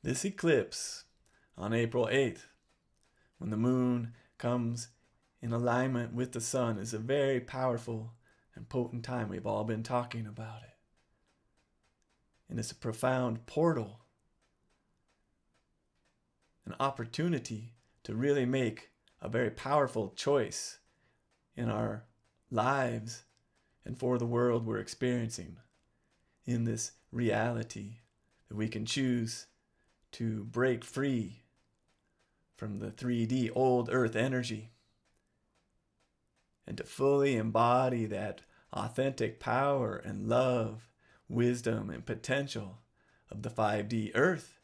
This eclipse on April 8th, when the moon comes in alignment with the sun, is a very powerful and potent time. We've all been talking about it. And it's a profound portal, an opportunity to really make a very powerful choice in our lives and for the world we're experiencing in this reality, that we can choose to break free from the 3D old earth energy and to fully embody that authentic power and love, wisdom and potential of the 5D earth,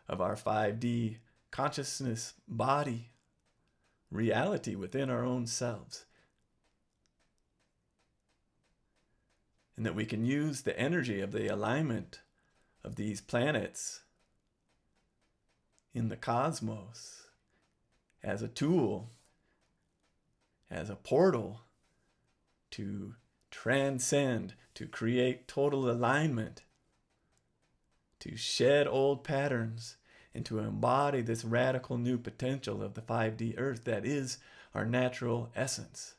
of our 5D consciousness body, reality within our own selves. And that we can use the energy of the alignment of these planets in the cosmos as a tool, as a portal to transcend, to create total alignment, to shed old patterns, and to embody this radical new potential of the 5D earth that is our natural essence.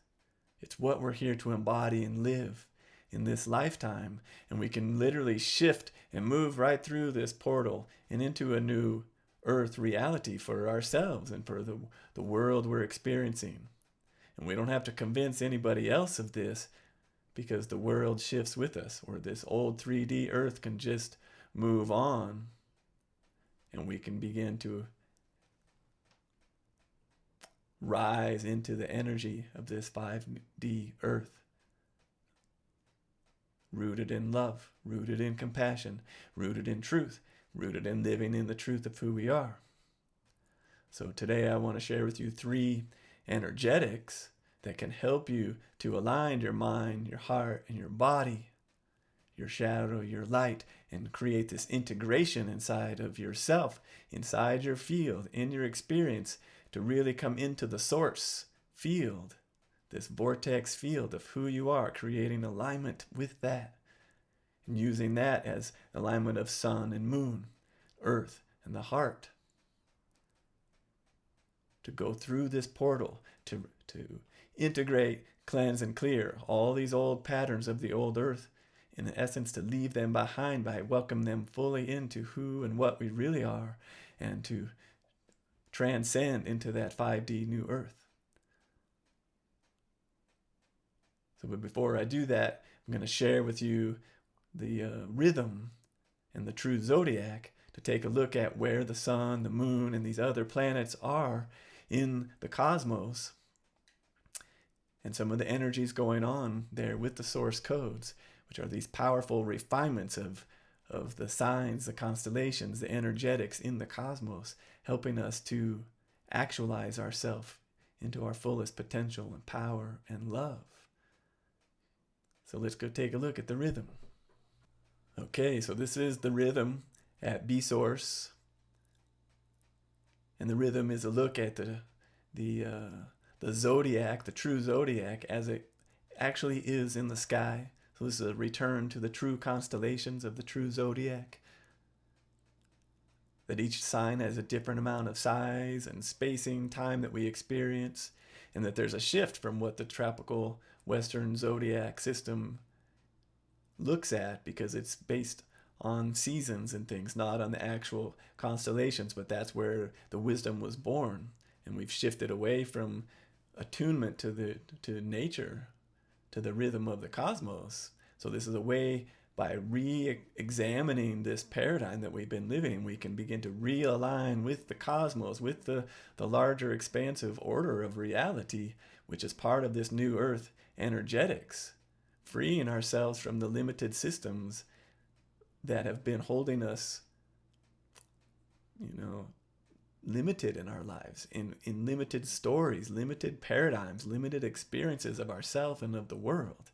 It's what we're here to embody and live in this lifetime, and we can literally shift and move right through this portal and into a new earth reality for ourselves and for the world we're experiencing. And we don't have to convince anybody else of this, because the world shifts with us, or this old 3D earth can just move on and we can begin to rise into the energy of this 5D earth, rooted in love, rooted in compassion, rooted in truth, rooted in living in the truth of who we are. So today I want to share with you 3 energetics that can help you to align your mind, your heart, and your body, your shadow, your light, and create this integration inside of yourself, inside your field, in your experience, to really come into the source field, this vortex field of who you are, creating alignment with that, and using that as alignment of sun and moon, earth, and the heart, to go through this portal, to integrate, cleanse, and clear all these old patterns of the old earth, in essence to leave them behind by welcome them fully into who and what we really are, and to transcend into that 5D new earth. So but before I do that, I'm going to share with you the rhythm and the true zodiac, to take a look at where the sun, the moon, and these other planets are in the cosmos, and some of the energies going on there with the source codes, which are these powerful refinements of the signs, the constellations, the energetics in the cosmos, helping us to actualize ourselves into our fullest potential and power and love. So let's go take a look at the rhythm. Okay, so this is the rhythm at B source, and the rhythm is a look at the zodiac, the true zodiac, as it actually is in the sky. So this is a return to the true constellations of the true zodiac, that each sign has a different amount of size and spacing, time that we experience, and that there's a shift from what the tropical Western zodiac system looks at, because it's based on seasons and things, not on the actual constellations, but that's where the wisdom was born. And we've shifted away from attunement to nature, to the rhythm of the cosmos. So this is a way, by re-examining this paradigm that we've been living, we can begin to realign with the cosmos, with the larger expansive order of reality, which is part of this new earth energetics, freeing ourselves from the limited systems that have been holding us, limited in our lives, in limited stories, limited paradigms, limited experiences of ourself and of the world.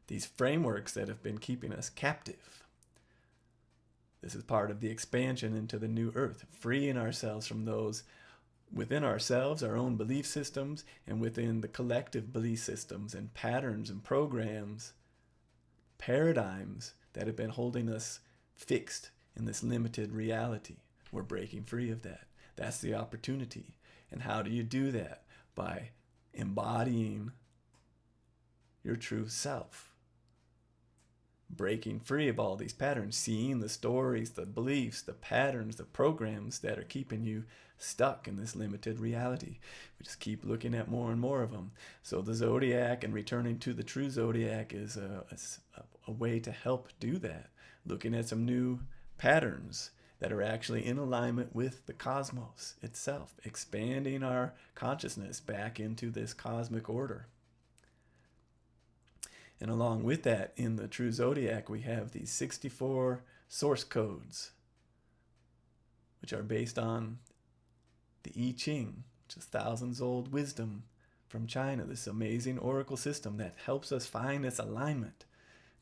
These frameworks that have been keeping us captive. This is part of the expansion into the new earth, freeing ourselves from those within ourselves, our own belief systems, and within the collective belief systems and patterns and programs, paradigms that have been holding us fixed in this limited reality. we're breaking free of that. That's the opportunity. And how do you do that? By embodying your true self. Breaking free of all these patterns, seeing the stories, the beliefs, the patterns, the programs that are keeping you stuck in this limited reality. We just keep looking at more and more of them. So the zodiac and returning to the true zodiac is a way to help do that. Looking at some new patterns that are actually in alignment with the cosmos itself, expanding our consciousness back into this cosmic order. And along with that, in the true zodiac, we have these 64 source codes, which are based on the I Ching, which is thousands-old wisdom from China, this amazing oracle system that helps us find this alignment.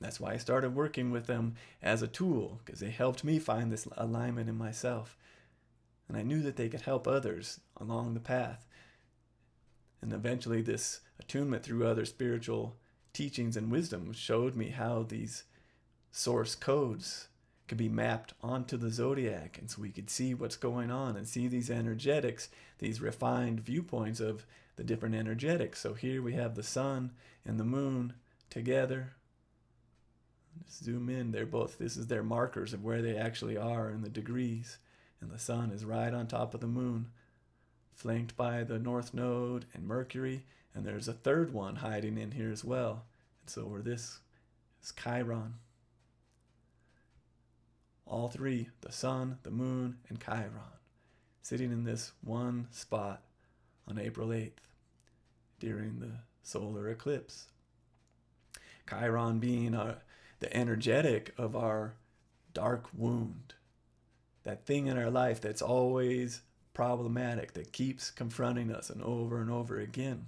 That's why I started working with them as a tool, because they helped me find this alignment in myself. And I knew that they could help others along the path. And eventually this attunement through other spiritual teachings and wisdom showed me how these source codes could be mapped onto the zodiac, and so we could see what's going on and see these energetics, these refined viewpoints of the different energetics. So here we have the sun and the moon together. Just zoom in, this is their markers of where they actually are in the degrees, and the sun is right on top of the moon, flanked by the north node and Mercury, and there's a third one hiding in here as well. And so this is Chiron. All three, the sun, the moon, and Chiron, sitting in this one spot on April 8th during the solar eclipse. Chiron being the energetic of our dark wound, that thing in our life that's always problematic, that keeps confronting us and over again.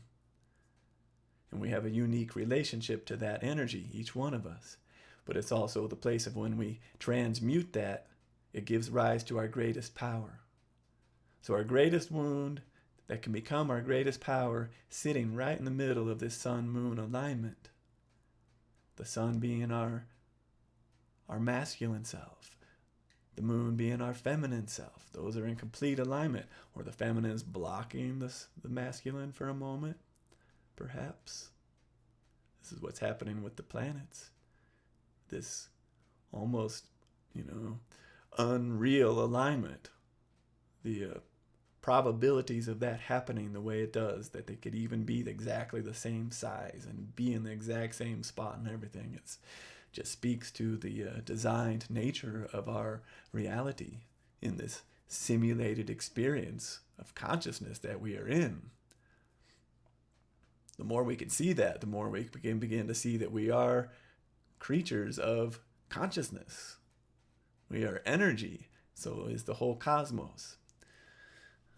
And we have a unique relationship to that energy, each one of us. But it's also the place of when we transmute that, it gives rise to our greatest power. So our greatest wound that can become our greatest power, sitting right in the middle of this sun-moon alignment. The sun being our masculine self, the moon being our feminine self. Those are in complete alignment. Or the feminine is blocking the masculine for a moment, perhaps. This is what's happening with the planets. This almost, unreal alignment. The probabilities of that happening the way it does, that they could even be exactly the same size and be in the exact same spot and everything. It's just speaks to the designed nature of our reality in this simulated experience of consciousness that we are in. The more we can see that, the more we begin to see that we are creatures of consciousness. We are energy. So is the whole cosmos.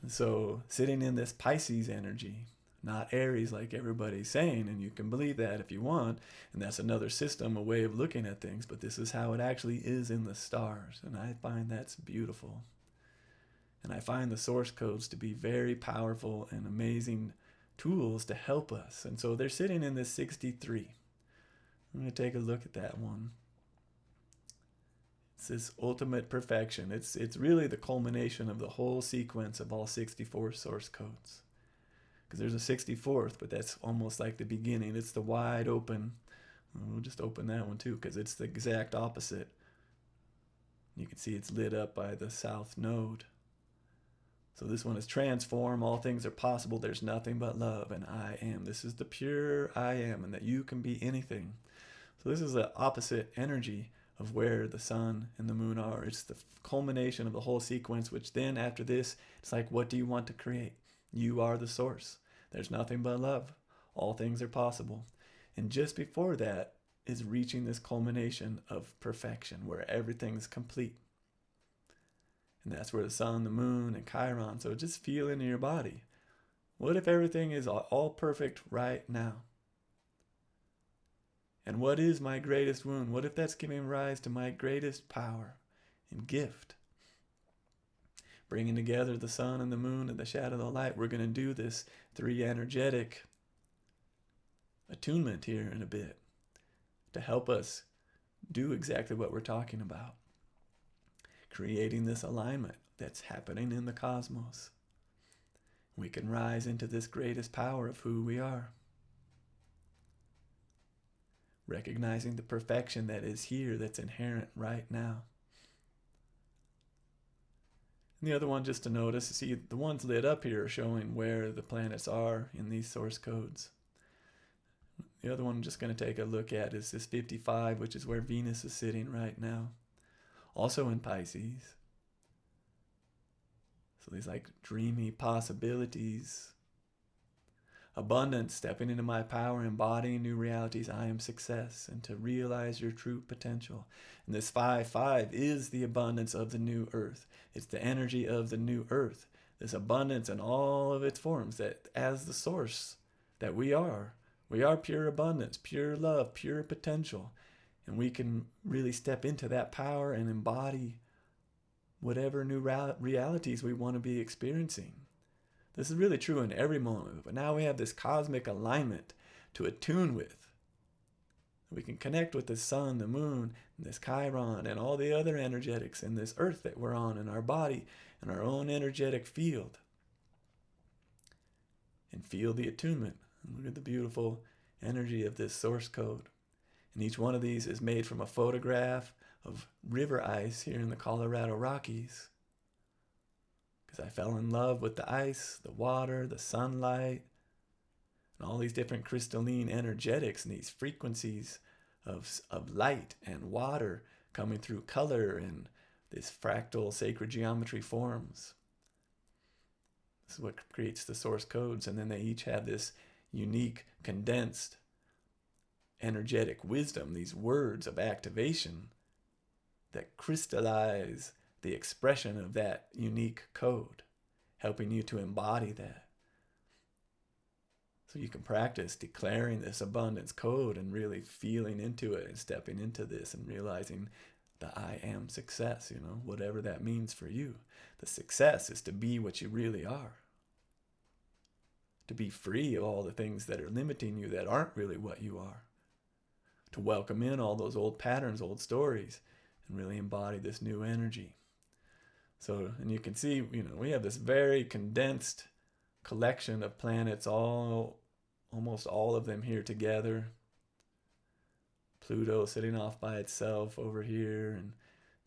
And so sitting in this Pisces energy, not Aries like everybody's saying, and you can believe that if you want, and that's another system, a way of looking at things, but this is how it actually is in the stars, and I find that's beautiful. And I find the source codes to be very powerful and amazing tools to help us. And so they're sitting in this 63. I'm going to take a look at that one. It's this ultimate perfection. It's really the culmination of the whole sequence of all 64 source codes. Because there's a 64th, but that's almost like the beginning. It's the wide open. We'll just open that one too, because it's the exact opposite. You can see it's lit up by the south node. So this one is transform. All things are possible. There's nothing but love, and I am. This is the pure I am, and that you can be anything. So this is the opposite energy of where the sun and the moon are. It's the culmination of the whole sequence, which then after this, it's like, what do you want to create? You are the source. There's nothing but love. All things are possible. And just before that is reaching this culmination of perfection, where everything's complete. And that's where the sun, the moon, and Chiron. So just feel into your body. What if everything is all perfect right now? And what is my greatest wound? What if that's giving rise to my greatest power and gift? Bringing together the sun and the moon and the shadow of the light, we're going to do this 3 energetic attunement here in a bit to help us do exactly what we're talking about. Creating this alignment, that's happening in the cosmos. We can rise into this greatest power of who we are, recognizing the perfection that is here, that's inherent right now. And the other one, just to notice, see the ones lit up here are showing where the planets are in these source codes. The other one I'm just going to take a look at is this 55, which is where Venus is sitting right now, also in Pisces. So these like dreamy possibilities, abundance, stepping into my power, embodying new realities, I am success, and to realize your true potential. And this 5-5 is the abundance of the new earth. It's the energy of the new earth, this abundance in all of its forms, that as the source that we are pure abundance, pure love, pure potential. And we can really step into that power and embody whatever new realities we want to be experiencing. This is really true in every moment, but now we have this cosmic alignment to attune with. We can connect with the sun, the moon, and this Chiron, and all the other energetics in this earth that we're on, in our body, in our own energetic field. And feel the attunement. And look at the beautiful energy of this source code. And each one of these is made from a photograph of river ice here in the Colorado Rockies. Because I fell in love with the ice, the water, the sunlight, and all these different crystalline energetics and these frequencies of light and water coming through color and this fractal sacred geometry forms. This is what creates the source codes, and then they each have this unique, condensed, energetic wisdom, these words of activation that crystallize the expression of that unique code, helping you to embody that. So you can practice declaring this abundance code and really feeling into it and stepping into this and realizing the I am success, whatever that means for you. The success is to be what you really are. To be free of all the things that are limiting you that aren't really what you are. To welcome in all those old patterns, old stories, and really embody this new energy. So, and you can see, we have this very condensed collection of planets, almost all of them here together. Pluto sitting off by itself over here, and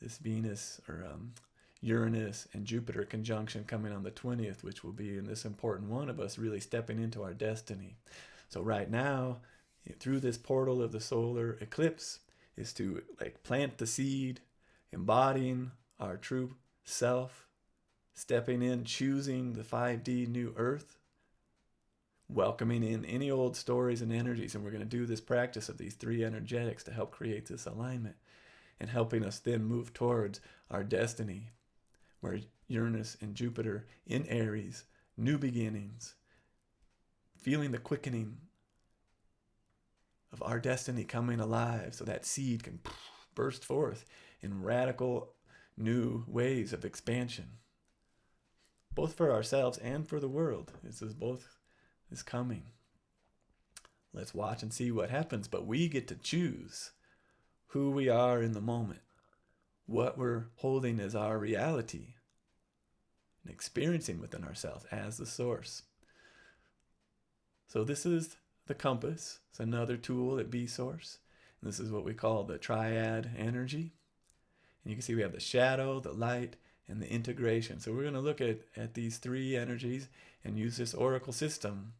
this Venus, or Uranus and Jupiter conjunction coming on the 20th, which will be in this important one of us really stepping into our destiny. So right now, through this portal of the solar eclipse, is to plant the seed, embodying our true self, stepping in, choosing the 5D new earth, welcoming in any old stories and energies. And we're going to do this practice of these 3 energetics to help create this alignment and helping us then move towards our destiny, where Uranus and Jupiter in Aries, new beginnings, feeling the quickening of our destiny coming alive, so that seed can burst forth in radical new ways of expansion, both for ourselves and for the world. Both is coming. Let's watch and see what happens, but we get to choose who we are in the moment, what we're holding as our reality, and experiencing within ourselves as the source. So this is the compass. It's another tool at B-Source. And this is what we call the triad energy. And you can see we have the shadow, the light, and the integration. So we're going to look at these 3 energies and use this oracle system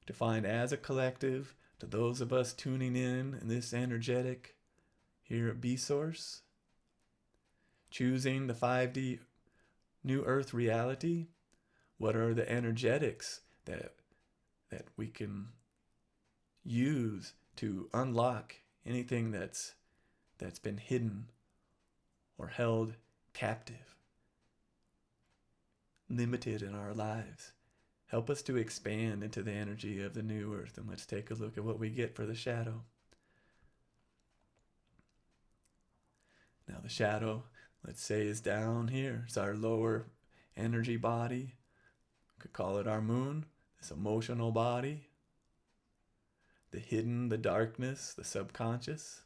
to find as a collective, to those of us tuning in this energetic here at B-Source, choosing the 5D new earth reality, what are the energetics that we can use to unlock anything that's been hidden or held captive, limited in our lives. Help us to expand into the energy of the new earth. And let's take a look at what we get for the shadow. Now the shadow, let's say, is down here. It's our lower energy body. We could call it our moon, this emotional body. The hidden, the darkness, the subconscious.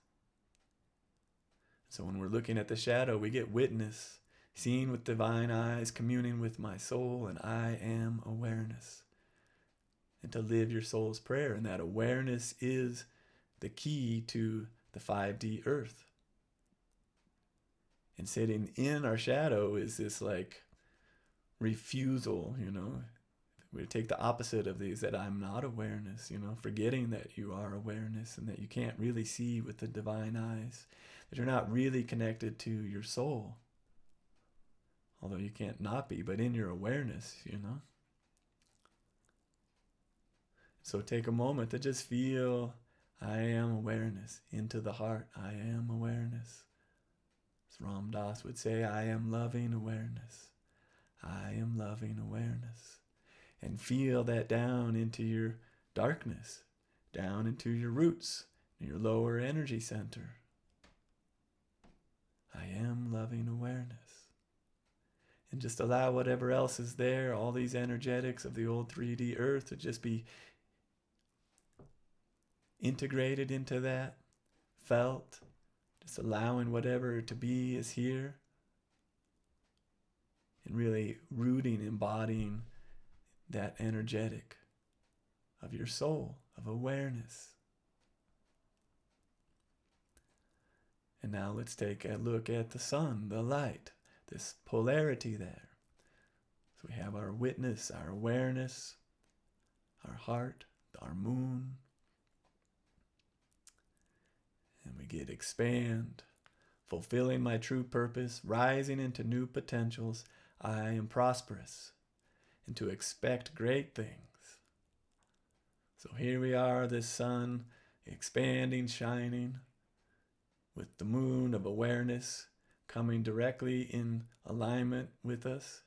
So when we're looking at the shadow, we get witness, seeing with divine eyes, communing with my soul, and I am awareness. And to live your soul's prayer, and that awareness is the key to the 5D earth. And sitting in our shadow is this like refusal, We take the opposite of these, that I'm not awareness, forgetting that you are awareness and that you can't really see with the divine eyes, that you're not really connected to your soul. Although you can't not be, but in your awareness, So take a moment to just feel, I am awareness, into the heart, I am awareness. As Ram Dass would say, I am loving awareness. I am loving awareness. And feel that down into your darkness, down into your roots, your lower energy center. I am loving awareness. And just allow whatever else is there, all these energetics of the old 3D earth, to just be integrated into that, felt, just allowing whatever to be is here. And really rooting, embodying that energetic of your soul, of awareness. And now let's take a look at the sun, the light, this polarity there. So we have our witness, our awareness, our heart, our moon. And we get expand, fulfilling my true purpose, rising into new potentials. I am prosperous, and to expect great things. So here we are, this sun expanding, shining, with the moon of awareness coming directly in alignment with us,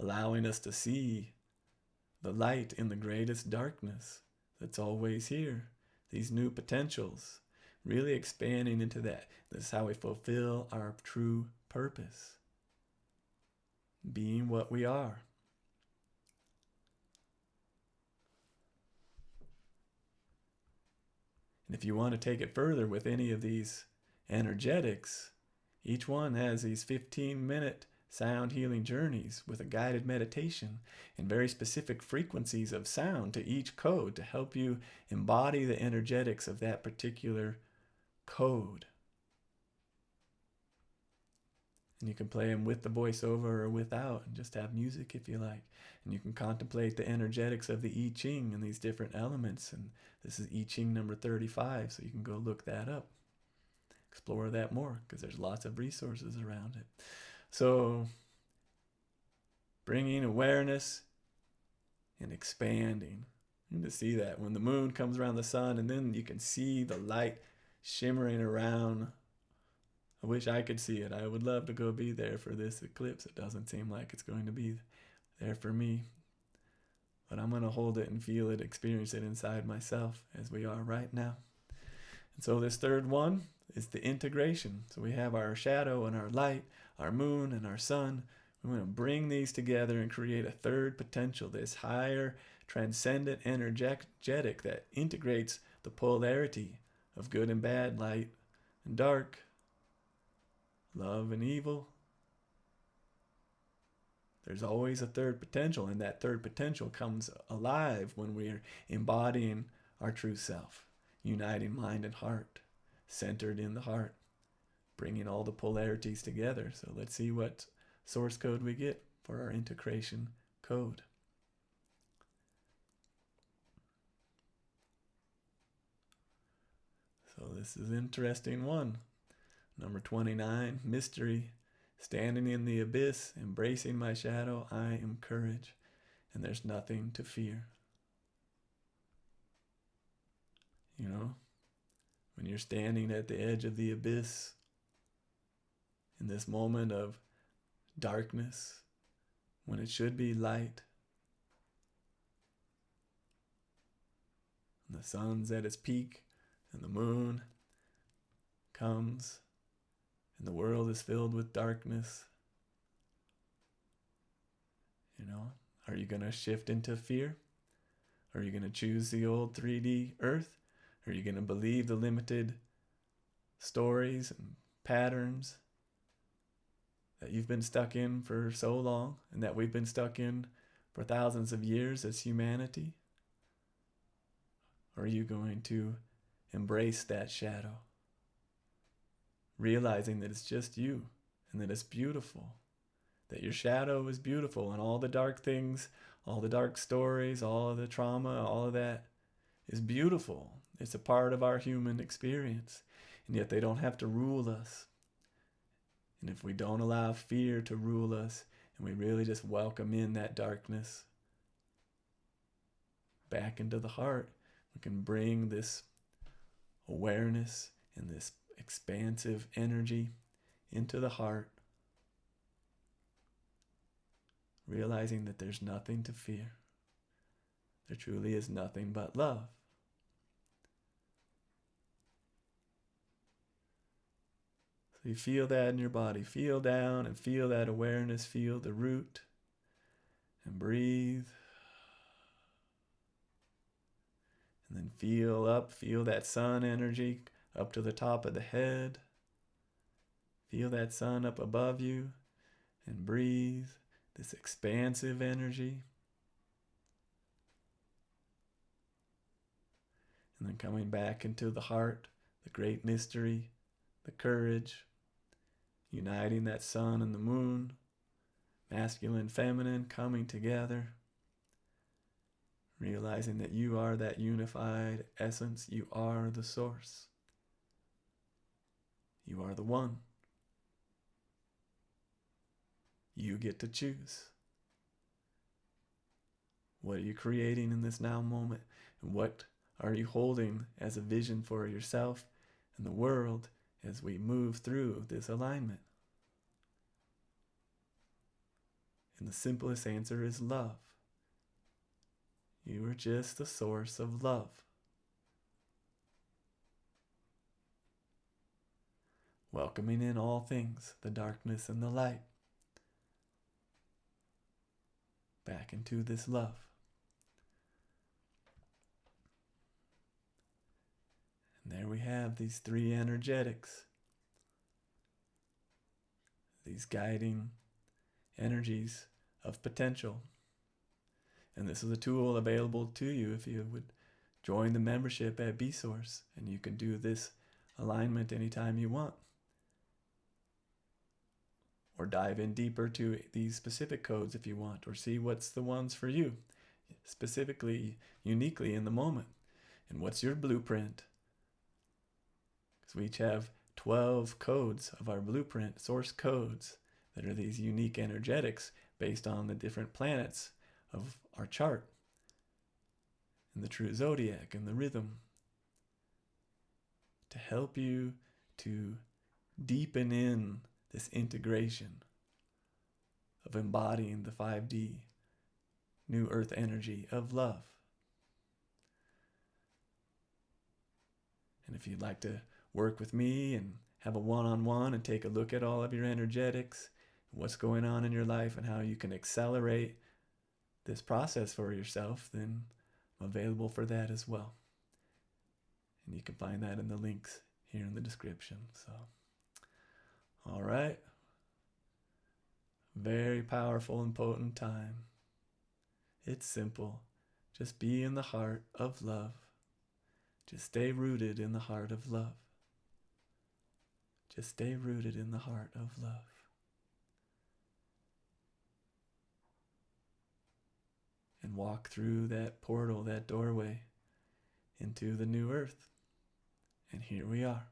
allowing us to see the light in the greatest darkness that's always here, these new potentials, really expanding into that. This is how we fulfill our true purpose, being what we are. And if you want to take it further with any of these energetics, each one has these 15-minute sound healing journeys with a guided meditation and very specific frequencies of sound to each code to help you embody the energetics of that particular code. And you can play them with the voiceover or without, and just have music if you like. And you can contemplate the energetics of the I Ching and these different elements. And this is I Ching number 35, so you can go look that up. Explore that more, because there's lots of resources around it. So, bringing awareness and expanding. You can see that when the moon comes around the sun, and then you can see the light shimmering around. I wish I could see it. I would love to go be there for this eclipse. It doesn't seem like it's going to be there for me. But I'm going to hold it and feel it, experience it inside myself as we are right now. And so this third one is the integration. So we have our shadow and our light, our moon and our sun. We want to bring these together and create a third potential, this higher, transcendent, energetic that integrates the polarity of good and bad, light and dark, love and evil. There's always a third potential, and that third potential comes alive when we're embodying our true self, uniting mind and heart, centered in the heart, bringing all the polarities together. So let's see what source code we get for our integration code. So this is an interesting one. Number 29, mystery. Standing in the abyss, embracing my shadow, I am courage, and there's nothing to fear. You know, when you're standing at the edge of the abyss, in this moment of darkness, when it should be light, and the sun's at its peak, and the moon comes, and the world is filled with darkness. You know, are you going to shift into fear? Are you going to choose the old 3D earth? Are you going to believe the limited stories and patterns that you've been stuck in for so long and that we've been stuck in for thousands of years as humanity? Or are you going to embrace that shadow, realizing that it's just you and that it's beautiful, that your shadow is beautiful, and all the dark things, all the dark stories, all of the trauma, all of that is beautiful. It's a part of our human experience, and yet they don't have to rule us. And if we don't allow fear to rule us, and we really just welcome in that darkness back into the heart, we can bring this awareness and this expansive energy into the heart, realizing that there's nothing to fear. There truly is nothing but love. So you feel that in your body. Feel down and feel that awareness. Feel the root and breathe. And then feel up. Feel that sun energy up to the top of the head. Feel that sun up above you and breathe this expansive energy. And then coming back into the heart, the great mystery, the courage, uniting that sun and the moon, masculine, feminine, coming together, realizing that you are that unified essence. You are the source. You are the one. You get to choose. What are you creating in this now moment? And what are you holding as a vision for yourself and the world as we move through this alignment? And the simplest answer is love. You are just the source of love. Welcoming in all things, the darkness and the light, back into this love. And there we have these three energetics, these guiding energies of potential. And this is a tool available to you if you would join the membership at B-Source, and you can do this alignment anytime you want. Or dive in deeper to these specific codes if you want, or see what's the ones for you, specifically, uniquely in the moment. And what's your blueprint? Because we each have 12 codes of our blueprint, source codes, that are these unique energetics based on the different planets of our chart, and the true zodiac, and the rhythm, to help you to deepen in this integration of embodying the 5D new earth energy of love. And if you'd like to work with me and have a one-on-one and take a look at all of your energetics, what's going on in your life, and how you can accelerate this process for yourself, then I'm available for that as well. And you can find that in the links here in the description. So, all right. Very powerful and potent time. It's simple. Just be in the heart of love. Just stay rooted in the heart of love. Just stay rooted in the heart of love. And walk through that portal, that doorway, into the new earth. And here we are.